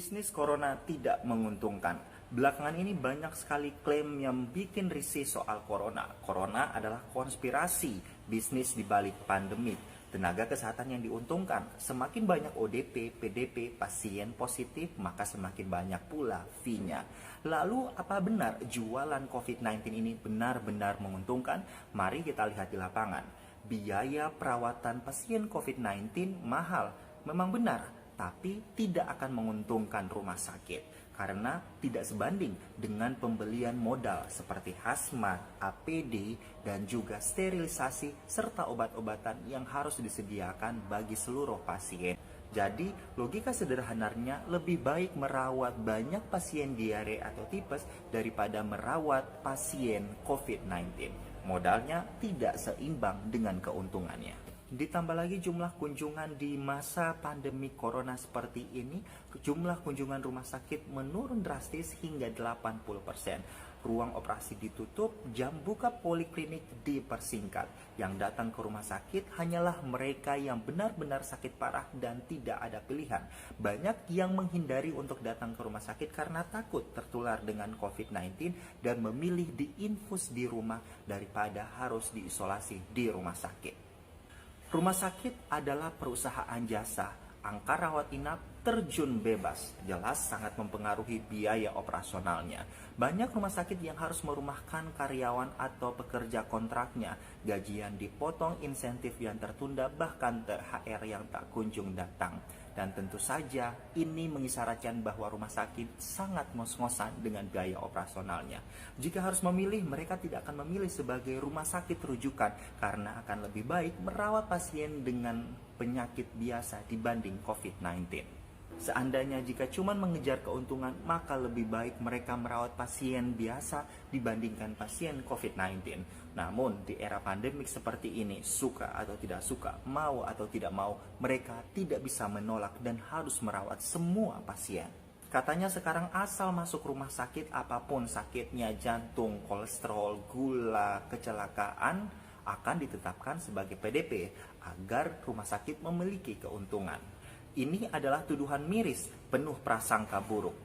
Bisnis corona tidak menguntungkan. Belakangan ini banyak sekali klaim yang bikin risih soal corona. Corona adalah konspirasi bisnis di balik pandemi. Tenaga kesehatan yang diuntungkan, semakin banyak ODP, PDP, pasien positif, maka semakin banyak pula fee-nya. Lalu apa benar jualan COVID-19 ini benar-benar menguntungkan? Mari kita lihat di lapangan. Biaya perawatan pasien COVID-19 mahal, memang benar, tapi tidak akan menguntungkan rumah sakit karena tidak sebanding dengan pembelian modal seperti hazmat, APD, dan juga sterilisasi serta obat-obatan yang harus disediakan bagi seluruh pasien. Jadi, logika sederhananya lebih baik merawat banyak pasien diare atau tipes daripada merawat pasien COVID-19. Modalnya tidak seimbang dengan keuntungannya. Ditambah lagi jumlah kunjungan di masa pandemi corona seperti ini, jumlah kunjungan rumah sakit menurun drastis hingga 80%. Ruang operasi ditutup, jam buka poliklinik dipersingkat. Yang datang ke rumah sakit hanyalah mereka yang benar-benar sakit parah dan tidak ada pilihan. Banyak yang menghindari untuk datang ke rumah sakit karena takut tertular dengan COVID-19 dan memilih diinfus di rumah daripada harus diisolasi di rumah sakit. Rumah sakit adalah perusahaan jasa. Angka rawat inap terjun bebas, jelas sangat mempengaruhi biaya operasionalnya. Banyak rumah sakit yang harus merumahkan karyawan atau pekerja kontraknya. Gajian dipotong, insentif yang tertunda, bahkan THR yang tak kunjung datang. Dan tentu saja ini mengisyaratkan bahwa rumah sakit sangat ngos-ngosan dengan biaya operasionalnya. Jika harus memilih, mereka tidak akan memilih sebagai rumah sakit rujukan karena akan lebih baik merawat pasien dengan penyakit biasa dibanding COVID-19. Seandainya jika cuma mengejar keuntungan, maka lebih baik mereka merawat pasien biasa dibandingkan pasien COVID-19. Namun di era pandemik seperti ini, suka atau tidak suka, mau atau tidak mau, mereka tidak bisa menolak dan harus merawat semua pasien. Katanya sekarang asal masuk rumah sakit apapun sakitnya, jantung, kolesterol, gula, kecelakaan, akan ditetapkan sebagai PDP agar rumah sakit memiliki keuntungan. Ini adalah tuduhan miris, penuh prasangka buruk.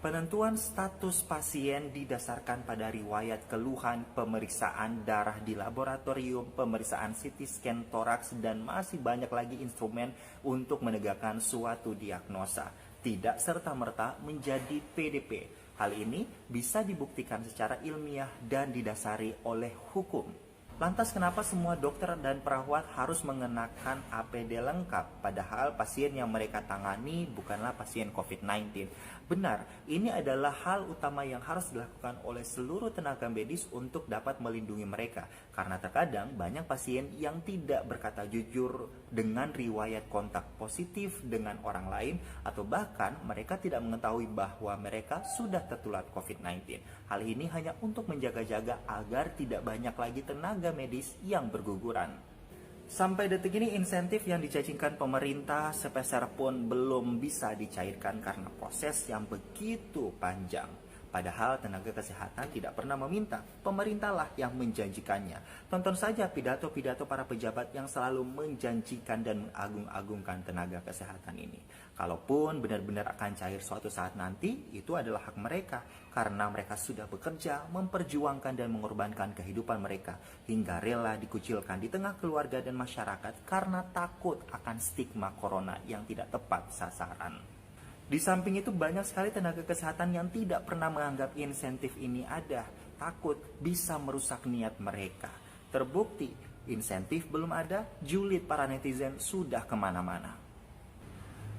Penentuan status pasien didasarkan pada riwayat keluhan, pemeriksaan darah di laboratorium, pemeriksaan CT scan toraks, dan masih banyak lagi instrumen untuk menegakkan suatu diagnosa. Tidak serta-merta menjadi PDP. Hal ini bisa dibuktikan secara ilmiah dan didasari oleh hukum. Lantas kenapa semua dokter dan perawat harus mengenakan APD lengkap padahal pasien yang mereka tangani bukanlah pasien COVID-19? Benar, ini adalah hal utama yang harus dilakukan oleh seluruh tenaga medis untuk dapat melindungi mereka. Karena terkadang banyak pasien yang tidak berkata jujur dengan riwayat kontak positif dengan orang lain atau bahkan mereka tidak mengetahui bahwa mereka sudah tertular COVID-19. Hal ini hanya untuk menjaga-jaga agar tidak banyak lagi tenaga medis yang berguguran. Sampai detik ini insentif yang dijanjikan pemerintah sepeser pun belum bisa dicairkan karena proses yang begitu panjang. Padahal tenaga kesehatan tidak pernah meminta, pemerintahlah yang menjanjikannya. Tonton saja pidato-pidato para pejabat yang selalu menjanjikan dan mengagung-agungkan tenaga kesehatan ini. Kalaupun benar-benar akan cair suatu saat nanti, itu adalah hak mereka. Karena mereka sudah bekerja, memperjuangkan dan mengorbankan kehidupan mereka. Hingga rela dikucilkan di tengah keluarga dan masyarakat karena takut akan stigma corona yang tidak tepat sasaran. Di samping itu banyak sekali tenaga kesehatan yang tidak pernah menganggap insentif ini ada, takut bisa merusak niat mereka. Terbukti, insentif belum ada, julid para netizen sudah kemana-mana.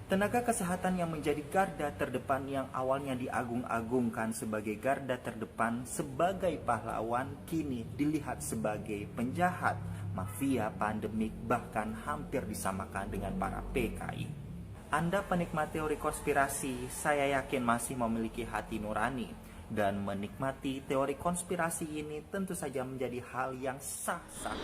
Tenaga kesehatan yang menjadi garda terdepan yang awalnya diagung-agungkan sebagai garda terdepan sebagai pahlawan kini dilihat sebagai penjahat, mafia pandemik bahkan hampir disamakan dengan para PKI. Anda penikmat teori konspirasi, saya yakin masih memiliki hati nurani. Dan menikmati teori konspirasi ini tentu saja menjadi hal yang sah-sah.